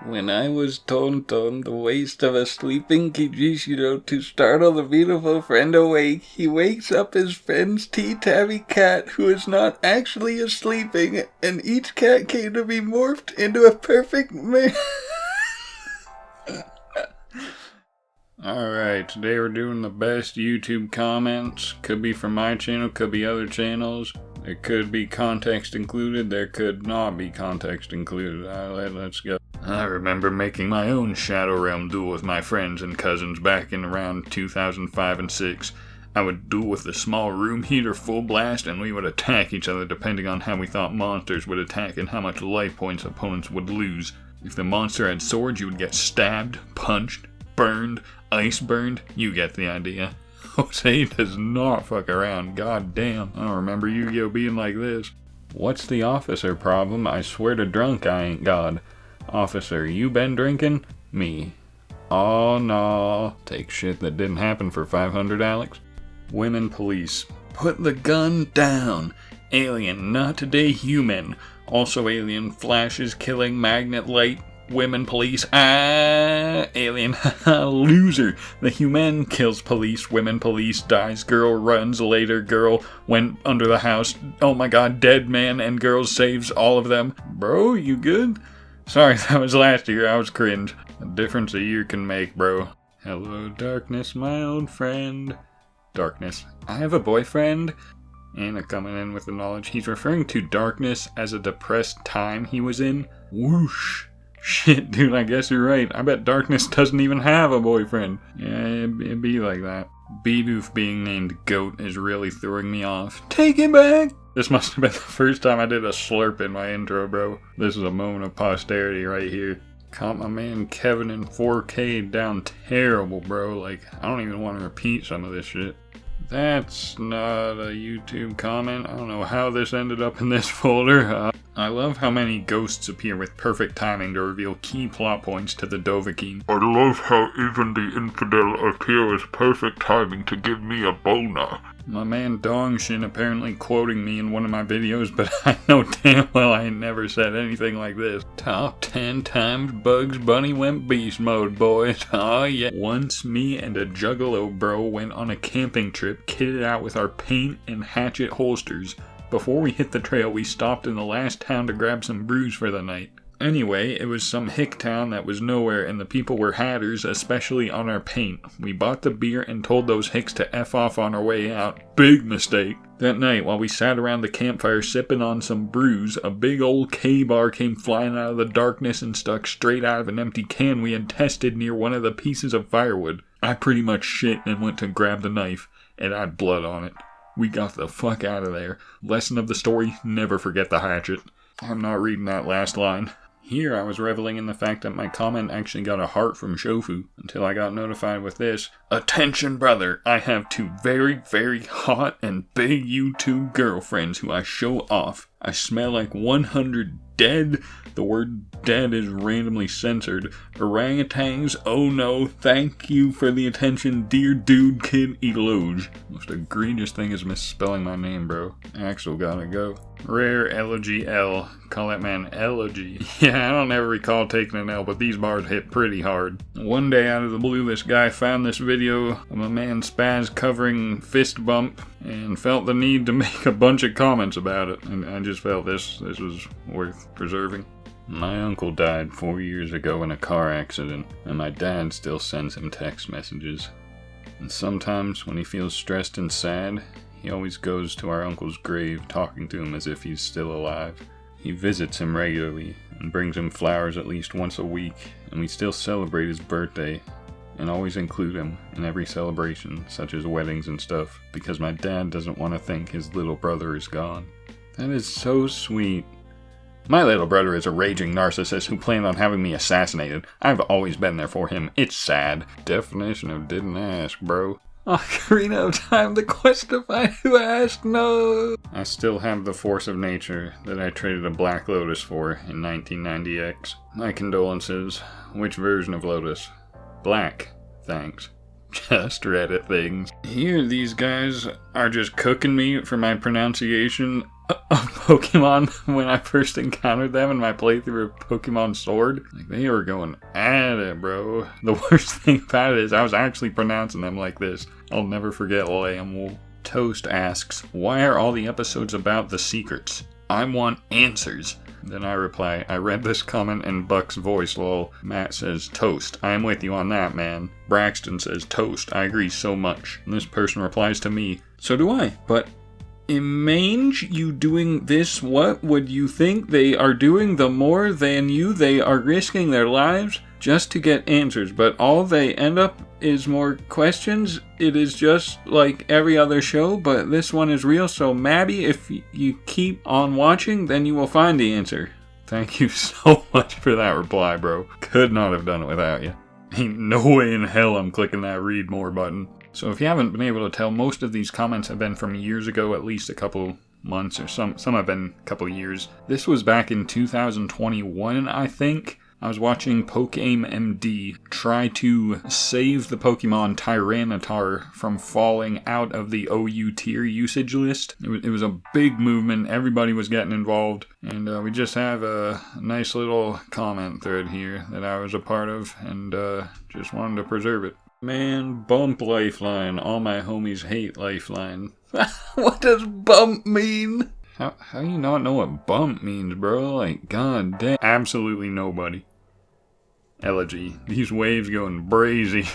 When I was told on the waist of a sleeping Kijishiro to startle the beautiful friend awake, he wakes up his friend's tea-tabby cat, who is not actually sleeping, and each cat came to be morphed into a perfect man. Alright, today we're doing the best YouTube comments. Could be from my channel, could be other channels. There could be context included, there could not be context included. Alright, let's go. I remember making my own Shadow Realm duel with my friends and cousins back in around 2005 and 6. I would duel with the small room heater full blast, and we would attack each other depending on how we thought monsters would attack and how much life points opponents would lose. If the monster had swords, you would get stabbed, punched, burned, ice burned. You get the idea. Jose does not fuck around, god damn. I don't remember Yu-Gi-Oh! Being like this. What's the officer problem? I swear to drunk I ain't God. Officer, you been drinking? Me. Oh no. Take shit that didn't happen for 500, Alex. Women police. Put the gun down. Alien, not today human. Also alien, flashes, killing, magnet light. Women police. Alien. Loser. The human kills police. Women police. Dies. Girl runs. Later girl went under the house. Oh my god. Dead man and girl saves all of them. Bro, you good? Sorry, that was last year. I was cringe. The difference a year can make, bro. Hello, darkness, my old friend. Darkness. I have a boyfriend. Anna coming in with the knowledge. He's referring to darkness as a depressed time he was in. Whoosh. Shit, dude, I guess you're right. I bet Darkness doesn't even have a boyfriend. Yeah, it'd be like that. Bidoof being named Goat is really throwing me off. Take it back! This must have been the first time I did a slurp in my intro, bro. This is a moment of posterity right here. Caught my man Kevin in 4K down terrible, bro. Like, I don't even want to repeat some of this shit. That's not a YouTube comment. I don't know how this ended up in this folder. I love how many ghosts appear with perfect timing to reveal key plot points to the Dovahkiin. I love how even the infidel appear with perfect timing to give me a boner. My man Dongshin apparently quoting me in one of my videos, but I know damn well I ain't never said anything like this. Top 10 times Bugs Bunny went beast mode, boys. Oh yeah. Once me and a juggalo bro went on a camping trip kitted out with our paint and hatchet holsters. Before we hit the trail, we stopped in the last town to grab some brews for the night. Anyway, it was some hick town that was nowhere, and the people were hatters, especially on our paint. We bought the beer and told those hicks to F off on our way out. Big mistake. That night, while we sat around the campfire sipping on some brews, a big old K-bar came flying out of the darkness and stuck straight out of an empty can we had tested near one of the pieces of firewood. I pretty much shit and went to grab the knife, and I had blood on it. We got the fuck out of there. Lesson of the story, never forget the hatchet. I'm not reading that last line. Here I was reveling in the fact that my comment actually got a heart from Shofu, until I got notified with this. Attention brother, I have two very, very hot and big YouTube girlfriends who I show off. I smell like 100 dead, the word dead is randomly censored, orangutans, oh no, thank you for the attention, dear dude kid Eloge. Most egregious thing is misspelling my name, bro. Axel gotta go. Rare Elegy L. Call that man Elegy. Yeah, I don't ever recall taking an L, but these bars hit pretty hard. One day out of the blue, this guy found this video of a man spaz covering fist bump and felt the need to make a bunch of comments about it. And I just felt this was worth preserving. My uncle died 4 years ago in a car accident, and my dad still sends him text messages. And sometimes when he feels stressed and sad, he always goes to our uncle's grave, talking to him as if he's still alive. He visits him regularly and brings him flowers at least once a week, and we still celebrate his birthday and always include him in every celebration, such as weddings and stuff, because my dad doesn't want to think his little brother is gone. That is so sweet. My little brother is a raging narcissist who planned on having me assassinated. I've always been there for him. It's sad. Definition of didn't ask, bro. Ocarina of Time, the quest to find who asked, no! I still have the Force of Nature that I traded a Black Lotus for in 1990X. My condolences. Which version of Lotus? Black. Thanks. Just Reddit things. Here, these guys are just cooking me for my pronunciation of Pokemon when I first encountered them in my playthrough of Pokemon Sword. Like, they were going at it, bro. The worst thing about it is I was actually pronouncing them like this. I'll never forget Lamwool. Toast asks, why are all the episodes about the secrets? I want answers. Then I reply, I read this comment in Buck's voice, lol. Matt says, Toast, I am with you on that, man. Braxton says, Toast, I agree so much. And this person replies to me, so do I, but Mange, you doing this, what would you think they are doing? The more than you, they are risking their lives just to get answers, but all they end up is more questions. It is just like every other show, but this one is real, so Mabby, if you keep on watching, then you will find the answer. Thank you so much for that reply, bro. Could not have done it without you. Ain't no way in hell I'm clicking that read more button. So if you haven't been able to tell, most of these comments have been from years ago, at least a couple months, or some have been a couple years. This was back in 2021, I think. I was watching PokeAimMD try to save the Pokemon Tyranitar from falling out of the OU tier usage list. It was a big movement, everybody was getting involved, and we just have a nice little comment thread here that I was a part of, and just wanted to preserve it. Man, bump Lifeline. All my homies hate Lifeline. What does bump mean? How do you not know what bump means, bro? Like, god damn. Absolutely nobody. Elegy. These waves going brazy.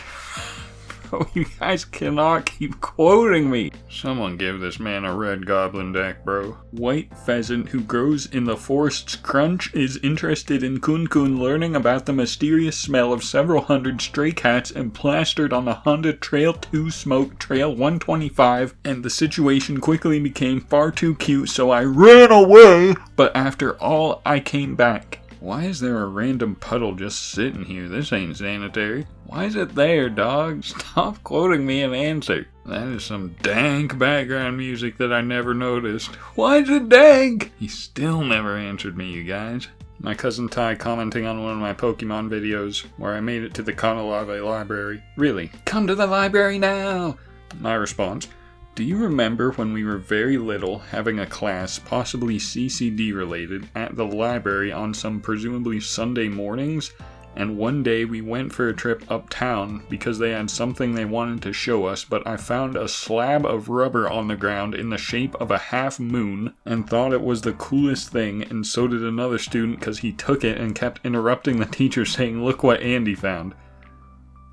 Bro, you guys cannot keep quoting me. Someone give this man a red goblin deck, bro. White pheasant who grows in the forest's crunch is interested in Kun Kun learning about the mysterious smell of several hundred stray cats and plastered on the Honda Trail 2 Smoke Trail 125, and the situation quickly became far too cute, so I ran away. But after all, I came back. Why is there a random puddle just sitting here? This ain't sanitary. Why is it there, dog? Stop quoting me and answer. That is some dank background music that I never noticed. Why is it dank? He still never answered me, you guys. My cousin Ty commenting on one of my Pokemon videos where I made it to the Kanalave library. Really? Come to the library now! My response, do you remember when we were very little having a class, possibly CCD related, at the library on some presumably Sunday mornings? And one day we went for a trip uptown because they had something they wanted to show us, but I found a slab of rubber on the ground in the shape of a half moon and thought it was the coolest thing, and so did another student because he took it and kept interrupting the teacher saying, look what Andy found.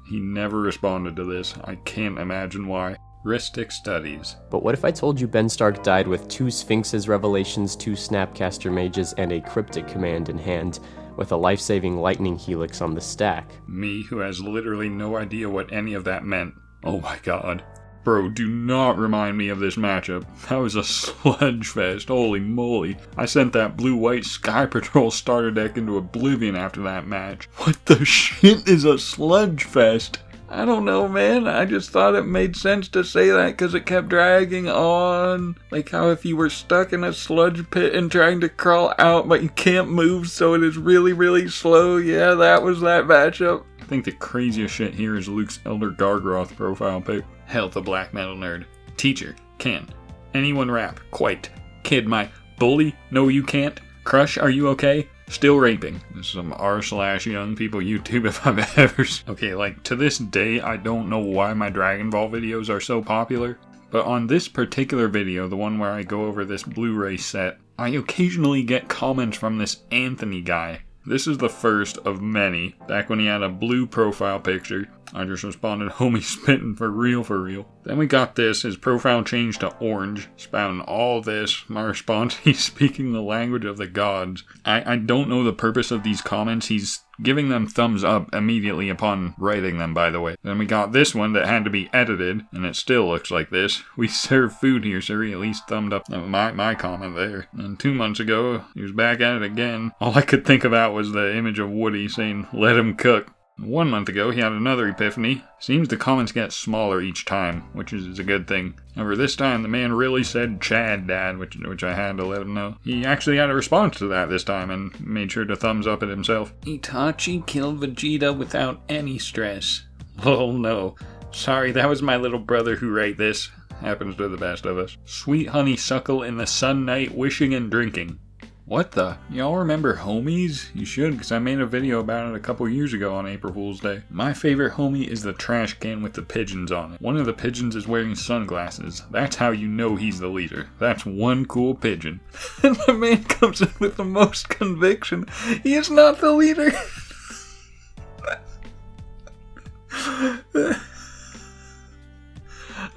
He never responded to this. I can't imagine why. Ristic Studies. But what if I told you Ben Stark died with 2 Sphinx's Revelations, 2 Snapcaster Mages, and a Cryptic Command in hand, with a life-saving Lightning Helix on the stack? Me, who has literally no idea what any of that meant. Oh my god. Bro, do not remind me of this matchup. That was a sludge fest, holy moly. I sent that blue-white Sky Patrol starter deck into oblivion after that match. What the shit is a sludge fest? I don't know, man. I just thought it made sense to say that because it kept dragging on. Like how if you were stuck in a sludge pit and trying to crawl out, but you can't move, so it is really, really slow. Yeah, that was that matchup. I think the craziest shit here is Luke's Elder Gargroth profile pic. Hell, the black metal nerd. Teacher, can anyone rap? Quite. Kid, my bully? No, you can't. Crush, are you okay? Still raping. This is some r/young people YouTube if I've ever Okay, like, to this day, I don't know why my Dragon Ball videos are so popular, but on this particular video, the one where I go over this Blu-ray set, I occasionally get comments from this Anthony guy. This is the first of many. Back when he had a blue profile picture, I just responded, homie spittin' for real, for real. Then we got this, his profile changed to orange, spouting all this. My response, he's speaking the language of the gods. I don't know the purpose of these comments. He's giving them thumbs up immediately upon writing them, by the way. Then we got this one that had to be edited, and it still looks like this. We serve food here, sir. He at least thumbed up my comment there. And 2 months ago, he was back at it again. All I could think about was the image of Woody saying, let him cook. 1 month ago, he had another epiphany. Seems the comments get smaller each time, which is a good thing. However, this time, the man really said Chad Dad, which I had to let him know. He actually had a response to that this time and made sure to thumbs up it himself. Itachi killed Vegeta without any stress. Oh no. Sorry, that was my little brother who wrote this. Happens to the best of us. Sweet honeysuckle in the sun night, wishing and drinking. What the? Y'all remember homies? You should, because I made a video about it a couple years ago on April Fool's Day. My favorite homie is the trash can with the pigeons on it. One of the pigeons is wearing sunglasses. That's how you know he's the leader. That's one cool pigeon. And the man comes in with the most conviction. He is not the leader.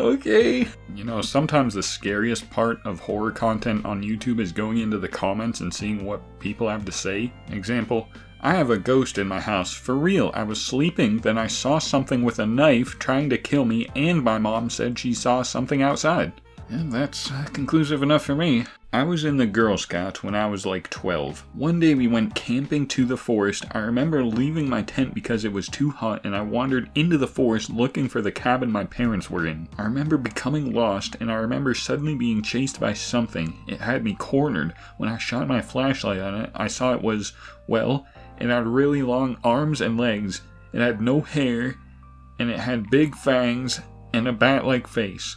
Okay. You know, sometimes the scariest part of horror content on YouTube is going into the comments and seeing what people have to say. Example, I have a ghost in my house. For real, I was sleeping, then I saw something with a knife trying to kill me, and my mom said she saw something outside. And that's conclusive enough for me. I was in the Girl Scouts when I was like 12. One day we went camping to the forest. I remember leaving my tent because it was too hot, and I wandered into the forest looking for the cabin my parents were in. I remember becoming lost, and I remember suddenly being chased by something. It had me cornered. When I shot my flashlight on it, I saw it was, well, it had really long arms and legs. It had no hair, and it had big fangs and a bat-like face.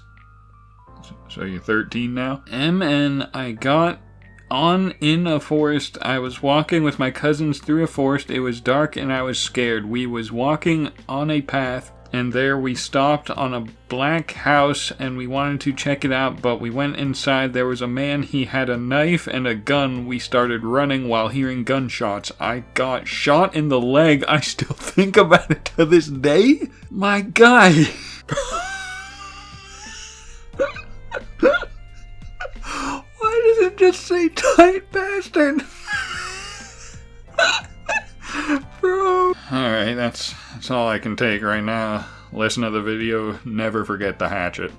So you're 13 now? And I got on in a forest. I was walking with my cousins through a forest. It was dark and I was scared. We was walking on a path, and there we stopped on a black house and we wanted to check it out, but we went inside. There was a man. He had a knife and a gun. We started running while hearing gunshots. I got shot in the leg. I still think about it to this day. My guy. Why does it just say tight bastard? Bro. Alright, that's all I can take right now. Listen to the video, never forget the hatchet.